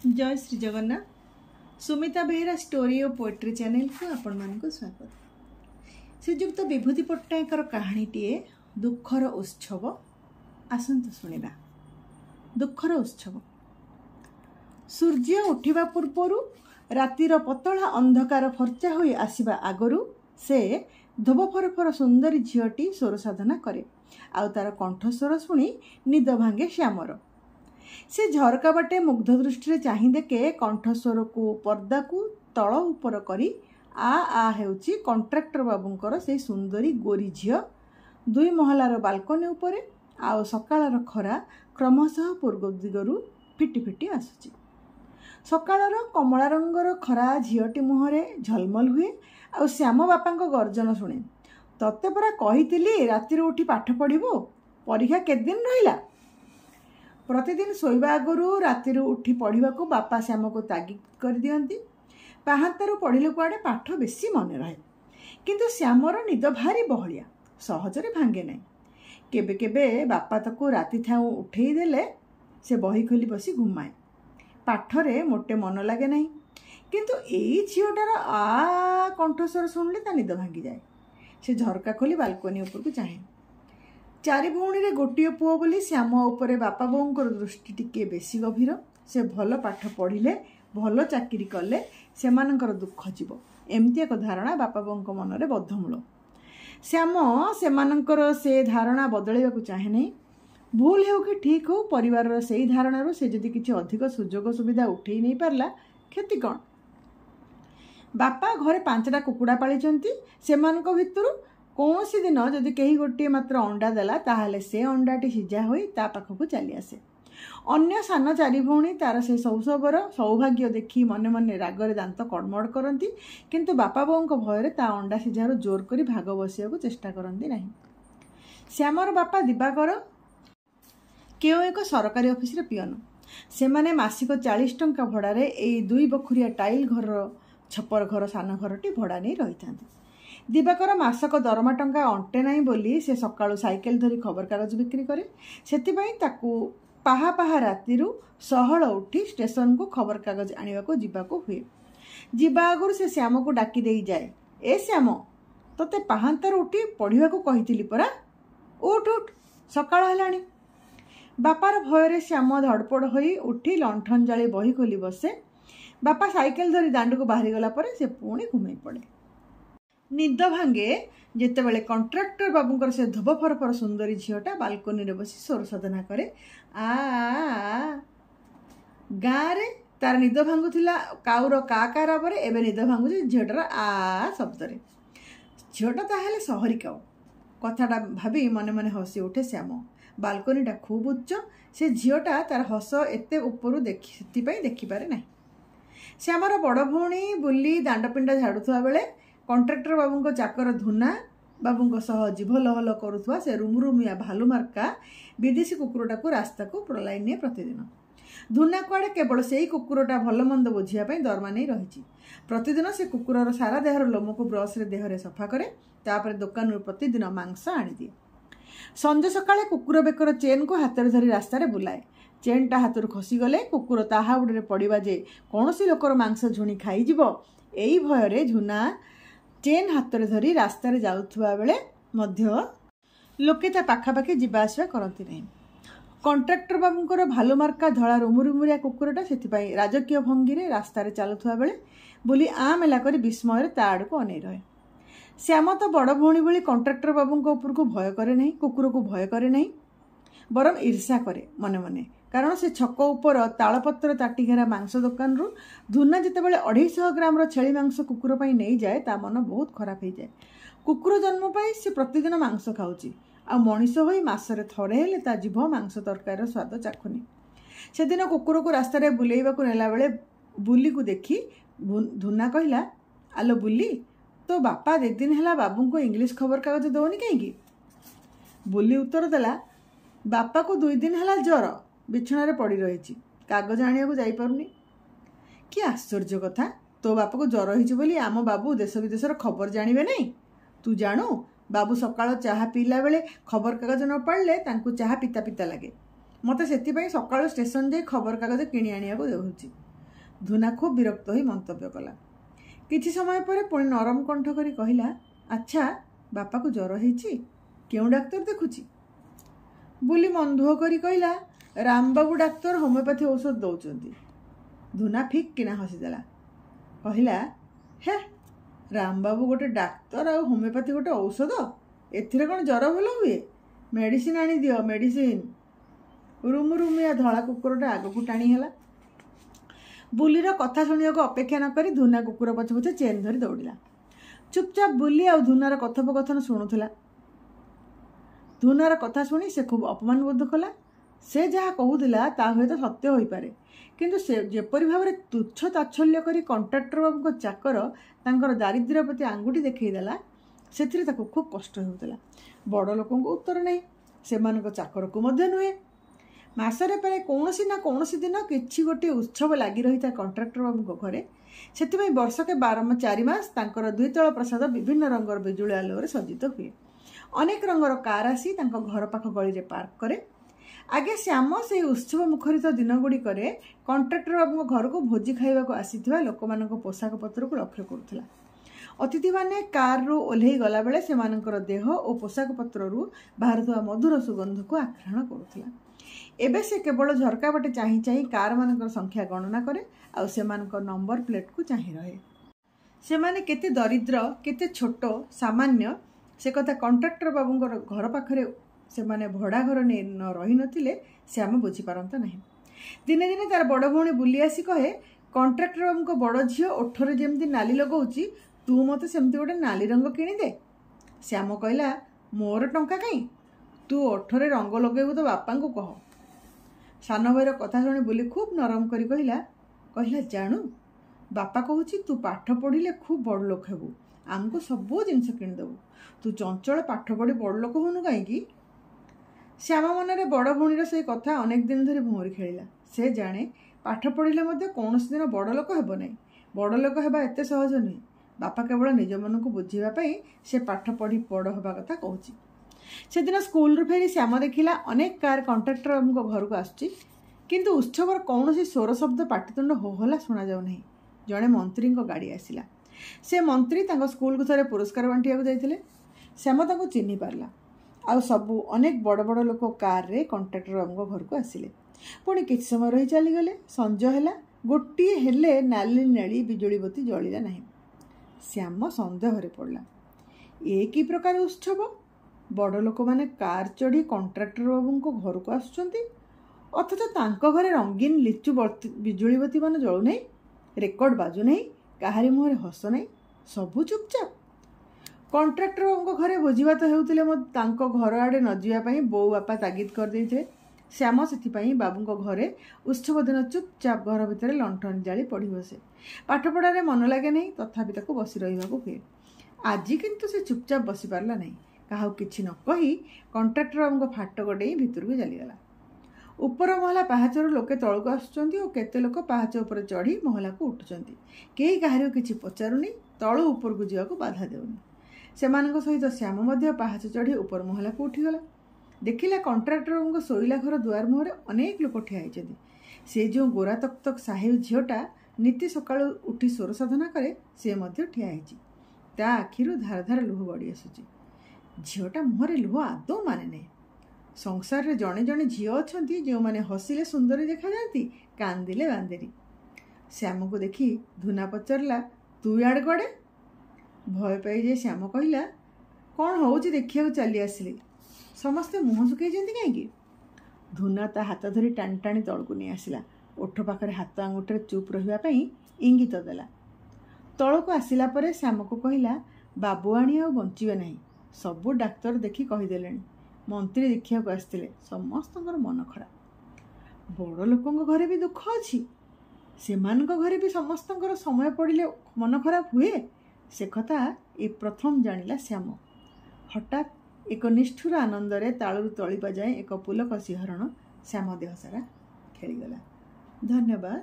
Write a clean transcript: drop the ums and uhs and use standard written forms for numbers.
जय श्री जगन्नाथ। सुमिता बेहरा स्टोरी और poetry channel को आपण मानक स्वागत। श्रीजुक्त विभूति पट्टनायकर कहानीटीए दुखर उत्सव। आसंतु शुणिबा। दुखर उत्सव। सूर्य उठिबा पूर्वरु रातिर पतला अंधकार फर्चा होई आसिबा आगरु से धोब फरफर सुंदरी झीटी स्वर साधना करे। आउ तार कंठस्वर शुणी निद भांगे श्यामर। से झरका बाटे मुग्ध दृष्टि चाहि देखे कंठस्वर को पर्दा को तल उपर करी आ हेउची कंट्राक्टर बाबूंकर से सुंदरी गोरी झील दुई महलार बालकनी उपरे आउ सकाळर खरा क्रमशः पूर्व दिगरु फिटी फिटी आसुची। सकाळर कमला रंगर खरा झीलटी मुहरे झलमल हुए आउ श्याम बापांक गर्जन शुणे। तते परा कहितिली रातिर उठी पाठ पढ़िबो, परीक्षा केते दिन रहिला। प्रतिदिन शोवा आगु रातिर उठी पढ़ा को बापा श्याम को तागिद कर दियंती। पाहांतारू पढ़िले कुआडे पाठ बेसी मन रहे, किंतु श्यामर निद भारी बहलिया सहजरे भांगे नहीं। केबे केबे बापा ताको राति थाऊ उठेई देले से बही खोली बसी घुमाए। पाठरे मोटे मन लगे नहीं, किंतु एई झीलटार आ कंठस्वर शुणिले ता निद भांगी जाए। से झरका खोली बालकनी ऊपर को चाहे। चारि भौणी रे गोटे पुओ बोली श्याम उपरे बापा बोंकर दृष्टि टिके बेसी गभीर। से भल पाठ पढ़िले भल चाकरी कले सेमानंकर दुख जीव, एमती एक धारणा बापा बोंक मनरे बद्धमूल। श्याम सेमानंकर से धारणा बदलैबाकू चाहे नहीं। भूल हो कि ठीक हो, परिवार से धारणा से जदि किछि अधिक सुजोग सुविधा उठेई नहीं पारला क्षति कौन। बापा घरे 5टा कुकुड़ा पालिचंती। सेमानक भितरु कौनसी दिन जदि कहीं गोटे मात्र अंडा देला ताहले से अंडाटी सिझा होई ता पाखकू चली आसे। अन्य सान 4 भौणी तार से शौशवर सौभाग्य देखी मने मने रागरे दांत कड़मड़ करती, किंतु बापा बोंक भयरे ता अंडा सिझार जोर करी भाग बसिया चेष्टा करती नहीं। श्यामर बापा दिवाकर केउ एक सरकारी ऑफिस रे पियन। से माने मासिक 40 टंका भड़ारे एई 2 बखुरिया टाइल घर छपर घर सान घरटी भड़ा नहीं रही था। दिवाकर मासक दरमा टंका अंटे नहीं बोली से सकाळु साइकेल धरी खबर कागज बिक्री करे। सेतिपई ताकू पाहा पाहा रातिरु सहळ उठी स्टेशन को खबर कागज आनिबाकू जिबाकू हुए। जिबा आगुर से श्याम को डाकी देई जाए। ए श्याम, तते पाहांतर उठी पढ़िबाकू कहितिली परा, उठ उठ सकाळ हलाणी। बापार भयरे श्याम धड़पड़ होई उठी लंठन जाली बही खोली बसे। बापा साइकेल धरी दांड को बाहरी गला परे से पुणी घुमई पड़े। निद भांगे जेतेबेले कंट्राक्टर बाबूंकर से धोब फरफर सुंदरी झीलटा बालकनी रे बसी स्वर साधना करे। आ गाँ रे तार निद भांगुथिला काउर का राबरे, एबे निद भांगुछि झीलटार आ शब्दरे। झीलटा ताहेले सहरी काउ कथाटा भाबी मने मने हसी उठे श्याम। बालकनीटा खूब उच्च। से झीलटा तार हस एते उपरु देखि पारे नाही। श्यामर बड़ भौणी बुली दांडपिंडा झाड़ुवा बेले कंट्राक्टर बाबू चाकर धुना बाबू सह जीभ लहल करुवा से रुमुरुमिया भालू मार्का विदेशी कुकुरटा को रास्ता को प्रलाइन निये प्रतिदिन। धुना कुआड़े केवल से कुकुरटा भल मंद बुझापी दरमा नहीं रही। प्रतिदिन से कुकुरर सारा देहर लोम को ब्रश रे देहरे सफा करे, तापर दुकान प्रतिदिन मांस आनी दिए। संजे सकाळे कुकुर बेकर चेन को हाथ में धरी रास्ता बुलाए। चेनटा हाथ खसीगले कुकुर ता हाउडे पड़ा जे कौन सी लोकर मांस झुणी खाईजिब, एई भୟରେ झुना चेन हाथ में धरी रास्तार जाउथुवा बेले मध्य लोके ता पाखापाखि जीवा आसिबा करती नहीं। कंट्राक्टर बाबूंकर भालू मार्का धड़ा रुमुरुमुरिया कुकुरटा सेथिपाई राजकीय भंगी रास्तार चलुथुवा बेले बुली आ मेला करी विस्मय ता आड़को अनै रहे। श्याम तो बड़ भौणी भली कंट्राक्टर बाबूंक ऊपर को भय करे नहीं, कुकुर को भय करे नहीं, बरम ईर्षा करे मने मने। कारण से छक उपर तालपत्र ताटी घेरा मांस दुकान रु धुना जितेबाला 250 ग्राम छेली मांस कुकुर पाई नहीं जाए ता मन बहुत खराब हो जाए। कुकुर जन्म पाई से प्रतिदिन मांस खाऊची, आ मनीष होई मासरे थरे हेले ता जीभ मांस तरकारी स्वाद चाखुनी। से दिन कुकुर को रास्ता रे बुलेइबाकू नेला बेले बुली को देखी धुना कहला, आलो बुली, तो बापा 2 दिन है बाबू को इंग्लिश खबर कागज दौनी कहीं। बुली उत्तर देला, बापा को 2 दिन है ज्वर, बिछणारे पड़ी रही, कागज आनिया को जाई पारुनी। कि आश्चर्य कथा, तो बापा को ज्वर होइछि बोली आम बाबू देश विदेशर खबर जानिबे नहीं। तू जानू बाबू सकाळ चाहा पीला बेले खबर कागज न पढ़ले तांकु चाहा पिता पिता लगे। मते सेति पई सकाळ स्टेशन जे खबर कागज किणी आनिया को देउछि। ଧୁନା ଖୁବ୍ ବିରକ୍ତ ହୋଇ ମନ୍ତବ୍ୟ କଲା। କିଛି ସମୟ ପରେ ପୁଣି ନରମ କଣ୍ଠ କରି କହିଲା, ଆଚ୍ଛା, ବାପାକୁ ଜ୍ୱର ହେଇଛି? କେଉଁ ଡାକ୍ତର ଦେଖୁଛି? ବୁଲି ମନଦୁଃଖ କରି କହିଲା, ରାମବାବୁ ଡାକ୍ତର ହୋମିଓପାଥି ଔଷଧ ଦେଉଛନ୍ତି। ଧୁନା ଫିକ୍ କିନା ହସିଦେଲା। କହିଲା, ହେ, ରାମବାବୁ ଗୋଟେ ଡାକ୍ତର ଆଉ ହୋମିଓପାଥି ଗୋଟେ ଔଷଧ? ଏଥିରେ କ'ଣ ଜ୍ୱର ଭଲ ହୁଏ? Medicine ଆଣିଦିଅ, medicine. ରୁମରୁମିଆ ଧଳା କୁକୁରଟା ଆଗକୁ ଟାଣି ହେଲା। ବୁଲିର କଥା ଶୁଣିବାକୁ ଅପେକ୍ଷା ନ କରି ଧୁନା କୁକୁର ପଛେ ପଛେ ଚେନ୍ ଧରି ଦୌଡ଼ିଲା। ଚୁପଚାପ ବୁଲି ଆଉ ଧୁନାର କଥୋପକଥନ ଶୁଣୁଥିଲା। ଧୁନାର କଥା ଶୁଣି ସେ ଖୁବ୍ ଅପମାନ ବୋଧ କଲା। ସେ ଯାହା କହୁଥିଲା ତାହା ହୁଏତ ସତ୍ୟ ହୋଇପାରେ, କିନ୍ତୁ ସେ ଯେପରି ଭାବରେ ତୁଚ୍ଛ ତାଚ୍ଛଲ୍ୟ କରି କଣ୍ଟ୍ରାକ୍ଟର ବାବୁଙ୍କ ଚାକର ତାଙ୍କର ଦାରିଦ୍ର୍ୟ ପ୍ରତି ଆଙ୍ଗୁଠି ଦେଖାଇ ଦେଲା, ସେଥିରେ ତାକୁ ଖୁବ୍ କଷ୍ଟ ହେଉଥିଲା। ବଡ଼ ଲୋକଙ୍କୁ ଉତ୍ତର ନାହିଁ, ସେମାନଙ୍କ ଚାକରକୁ ମଧ୍ୟ ନୁହେଁ। ମାସରେ ପ୍ରାୟ କୌଣସି ନା କୌଣସି ଦିନ କିଛି ଗୋଟିଏ ଉତ୍ସବ ଲାଗି ରହିଥାଏ କଣ୍ଟ୍ରାକ୍ଟର ବାବୁଙ୍କ ଘରେ। ସେଥିପାଇଁ ବର୍ଷକେ 4 ମାସ ତାଙ୍କର 2 ତଳ ପ୍ରାସାଦ ବିଭିନ୍ନ ରଙ୍ଗର ବିଜୁଳି ଆଲୋକରେ ସଜ୍ଜିତ ହୁଏ। ଅନେକ ରଙ୍ଗର କାର୍ ଆସି ତାଙ୍କ ଘର ପାଖ ଗଳିରେ ପାର୍କ କରେ। ଆଗେ ଶ୍ୟାମ ସେହି ଉତ୍ସବ ମୁଖରିତ ଦିନଗୁଡ଼ିକରେ କଣ୍ଟ୍ରାକ୍ଟର ବାବୁଙ୍କ ଘରକୁ ଭୋଜି ଖାଇବାକୁ ଆସିଥିବା ଲୋକମାନଙ୍କ ପୋଷାକ ପତ୍ରକୁ ଲକ୍ଷ୍ୟ କରୁଥିଲା। ଅତିଥିମାନେ କାର୍ରୁ ଓହ୍ଲେଇ ଗଲାବେଳେ ସେମାନଙ୍କର ଦେହ ଓ ପୋଷାକ ପତ୍ରରୁ ବାହାରୁଥିବା ମଧୁର ସୁଗନ୍ଧକୁ ଆଘ୍ରାଣ କରୁଥିଲା। ଏବେ ସେ କେବଳ ଝରକା ବାଟେ ଚାହିଁ ଚାହିଁ କାରମାନଙ୍କର ସଂଖ୍ୟା ଗଣନା କରେ ଆଉ ସେମାନଙ୍କ ନମ୍ବର ପ୍ଲେଟ୍କୁ ଚାହିଁ ରହେ। ସେମାନେ କେତେ ଦରିଦ୍ର, କେତେ ଛୋଟ, ସାମାନ୍ୟ, ସେ କଥା କଣ୍ଟ୍ରାକ୍ଟର ବାବୁଙ୍କର ଘର ପାଖରେ ସେମାନେ ଭଡ଼ା ଘର ନେଇ ରହିନଥିଲେ ଶ୍ୟାମ ବୁଝିପାରନ୍ତା ନାହିଁ। ଦିନେ ଦିନେ ତାର ବଡ଼ ଭଉଣୀ ବୁଲି ଆସି କହେ, କଣ୍ଟ୍ରାକ୍ଟର ବାବୁଙ୍କ ବଡ଼ ଝିଅ ଓଠରେ ଯେମିତି ନାଲି ଲଗାଉଛି, ତୁ ମୋତେ ସେମିତି ଗୋଟେ ନାଲି ରଙ୍ଗ କିଣିଦେ। ଶ୍ୟାମ କହିଲା, ମୋର ଟଙ୍କା କାହିଁ? ତୁ ଓଠରେ ରଙ୍ଗ ଲଗେଇବୁ ତ ବାପାଙ୍କୁ କହ। ସାନ ଭାଇର କଥା ଶୁଣି ବୁଲି ଖୁବ୍ ନରମ କରି କହିଲା, ଜାଣୁ, ବାପା କହୁଛି ତୁ ପାଠ ପଢ଼ିଲେ ଖୁବ୍ ବଡ଼ ଲୋକ ହେବୁ, ଆମକୁ ସବୁ ଜିନିଷ କିଣିଦେବୁ। ତୁ ଚଞ୍ଚଳ ପାଠ ପଢ଼ି ବଡ଼ ଲୋକ ହେଉନୁ କାହିଁକି? ଶ୍ୟାମ ମନରେ ବଡ଼ ଭଉଣୀର ସେଇ କଥା ଅନେକ ଦିନ ଧରି ଭଉଁରୀ ଖେଳିଲା। ସେ ଜାଣେ ପାଠ ପଢ଼ିଲେ ମଧ୍ୟ କୌଣସି ଦିନ ବଡ଼ ଲୋକ ହେବ ନାହିଁ। ବଡ଼ ଲୋକ ହେବା ଏତେ ସହଜ ନୁହେଁ। ବାପା କେବଳ ନିଜ ମନକୁ ବୁଝିବା ପାଇଁ ସେ ପାଠ ପଢ଼ି ବଡ଼ ହେବା କଥା କହୁଛି। ସେଦିନ ସ୍କୁଲରୁ ଫେରି ଶ୍ୟାମ ଦେଖିଲା ଅନେକ କାର୍ କଣ୍ଟ୍ରାକ୍ଟର ବାବୁଙ୍କ ଘରକୁ ଆସୁଛି, କିନ୍ତୁ ଉତ୍ସବର କୌଣସି ସ୍ୱର ଶବ୍ଦ, ପାଟିତୁଣ୍ଡ, ହୋହଲ୍ଲା ଶୁଣାଯାଉ ନାହିଁ। ଜଣେ ମନ୍ତ୍ରୀଙ୍କ ଗାଡ଼ି ଆସିଲା। ସେ ମନ୍ତ୍ରୀ ତାଙ୍କ ସ୍କୁଲକୁ ଥରେ ପୁରସ୍କାର ବାଣ୍ଟିବାକୁ ଯାଇଥିଲେ। ଶ୍ୟାମ ତାଙ୍କୁ ଚିହ୍ନି ପାରିଲା। ଆଉ ସବୁ ଅନେକ ବଡ଼ ବଡ଼ ଲୋକ କାର୍ରେ କଣ୍ଟ୍ରାକ୍ଟର ବାବୁଙ୍କ ଘରକୁ ଆସିଲେ। ପୁଣି କିଛି ସମୟ ରହି ଚାଲିଗଲେ। ସଞ୍ଜ ହେଲା, ଗୋଟିଏ ହେଲେ ନାଲି ନେଳି ବିଜୁଳି ବତୀ ଜଳିଲା ନାହିଁ। ଶ୍ୟାମ ସନ୍ଦେହରେ ପଡ଼ିଲା। ଏ କି ପ୍ରକାର ଉତ୍ସବ? ବଡ଼ ଲୋକମାନେ କାର୍ ଚଢ଼ି କଣ୍ଟ୍ରାକ୍ଟର ବାବୁଙ୍କ ଘରକୁ ଆସୁଛନ୍ତି, ଅଥଚ ତାଙ୍କ ଘରେ ରଙ୍ଗୀନ ଲିଚୁ ବିଜୁଳି ବତୀ ମାନ ଜଳୁନାହିଁ, ରେକର୍ଡ଼ ବାଜୁନାହିଁ, କାହାରି ମୁହଁରେ ହସ ନାହିଁ, ସବୁ ଚୁପଚାପ। କଣ୍ଟ୍ରାକ୍ଟର ବାବୁଙ୍କ ଘରେ ଭୋଜିଭାତ ହେଉଥିଲେ ମଧ୍ୟ ତାଙ୍କ ଘର ଆଡ଼େ ନ ଯିବା ପାଇଁ ବୋଉ ବାପା ତାଗିଦ କରିଦେଇଥିଲେ। ଶ୍ୟାମ ସେଥିପାଇଁ ବାବୁଙ୍କ ଘରେ ଉତ୍ସବ ଦିନ ଚୁପଚାପ ଘର ଭିତରେ ଲଣ୍ଠନ ଜାଳି ପଢ଼ି ବସେ। ପାଠପଢ଼ାରେ ମନ ଲାଗେ ନାହିଁ, ତଥାପି ତାକୁ ବସି ରହିବାକୁ ହୁଏ। ଆଜି କିନ୍ତୁ ସେ ଚୁପଚାପ ବସିପାରିଲା ନାହିଁ। କାହାକୁ କିଛି ନ କହି କଣ୍ଟ୍ରାକ୍ଟର ବାବୁଙ୍କ ଫାଟକ ଡେଇଁ ଭିତରକୁ ଚାଲିଗଲା। ଉପର ମହଲା ପାହାଚରୁ ଲୋକେ ତଳକୁ ଆସୁଛନ୍ତି ଓ କେତେ ଲୋକ ପାହାଚ ଉପରେ ଚଢ଼ି ମହଲାକୁ ଉଠୁଛନ୍ତି। କେହି କାହାରିକୁ କିଛି ପଚାରୁନି, ତଳୁ ଉପରକୁ ଯିବାକୁ ବାଧା ଦେଉନି। ସେମାନଙ୍କ ସହିତ ଶ୍ୟାମ ମଧ୍ୟ ପାହାଚ ଚଢ଼ି ଉପର ମହଲାକୁ ଉଠିଗଲା। ଦେଖିଲା କଣ୍ଟ୍ରାକ୍ଟର ବାବୁଙ୍କ ଶୋଇଲା ଘର ଦୁଆର ମୁହଁରେ ଅନେକ ଲୋକ ଠିଆ ହେଇଛନ୍ତି। ସେ ଯେଉଁ ଗୋରା ତକ୍ତକ୍ ସାହେବ ଝିଅଟା ନିତି ସକାଳୁ ଉଠି ସ୍ୱର ସାଧନା କରେ, ସେ ମଧ୍ୟ ଠିଆ ହେଇଛି। ତା ଆଖିରୁ ଧାର ଧାର ଲୁହ ଗଡ଼ି ଆସୁଛି। ଝିଅଟା ମୁହଁରେ ଲୁହ ଆଦୌ ମାନେ ନାହିଁ। ସଂସାରରେ ଜଣେ ଜଣେ ଝିଅ ଅଛନ୍ତି ଯେଉଁମାନେ ହସିଲେ ସୁନ୍ଦରୀ ଦେଖାଯାଆନ୍ତି, କାନ୍ଦିଲେ ବାନ୍ଦେରୀ। ଶ୍ୟାମକୁ ଦେଖି ଧୁନା ପଚାରିଲା, ତୁ ଇଆଡ଼େ କୁଆଡ଼େ? ଭୟ ପାଇଯାଇ ଶ୍ୟାମ କହିଲା, କ'ଣ ହେଉଛି ଦେଖିବାକୁ ଚାଲି ଆସିଲି। ସମସ୍ତେ ମୁହଁ ଶୁଖେଇଛନ୍ତି କାହିଁକି? ଧୁନା ତା ହାତ ଧରି ଟାଣି ଟାଣି ତଳକୁ ନେଇ ଆସିଲା। ଓଠ ପାଖରେ ହାତ ଆଙ୍ଗୁଠିରେ ଚୁପ୍ ରହିବା ପାଇଁ ଇଙ୍ଗିତ ଦେଲା। ତଳକୁ ଆସିଲା ପରେ ଶ୍ୟାମକୁ କହିଲା, ବାବୁଆଣୀ ଆଉ ବଞ୍ଚିବେ ନାହିଁ। ସବୁ ଡାକ୍ତର ଦେଖି କହିଦେଲେଣି। ମନ୍ତ୍ରୀ ଦେଖିବାକୁ ଆସିଥିଲେ, ସମସ୍ତଙ୍କର ମନ ଖରାପ। ବଡ଼ ଲୋକଙ୍କ ଘରେ ବି ଦୁଃଖ ଅଛି, ସେମାନଙ୍କ ଘରେ ବି ସମସ୍ତଙ୍କର ସମୟ ପଡ଼ିଲେ ମନ ଖରାପ ହୁଏ। ସେ କଥା ଏ ପ୍ରଥମ ଜାଣିଲା ଶ୍ୟାମ। ହଠାତ୍ ଏକ ନିଷ୍ଠୁର ଆନନ୍ଦରେ ତାଳରୁ ତଳିବା ଯାଏ ଏକ ପୁଲକ ଶିହରଣ ଶ୍ୟାମ ଦେହ ସାରା ଖେଳିଗଲା। ଧନ୍ୟବାଦ।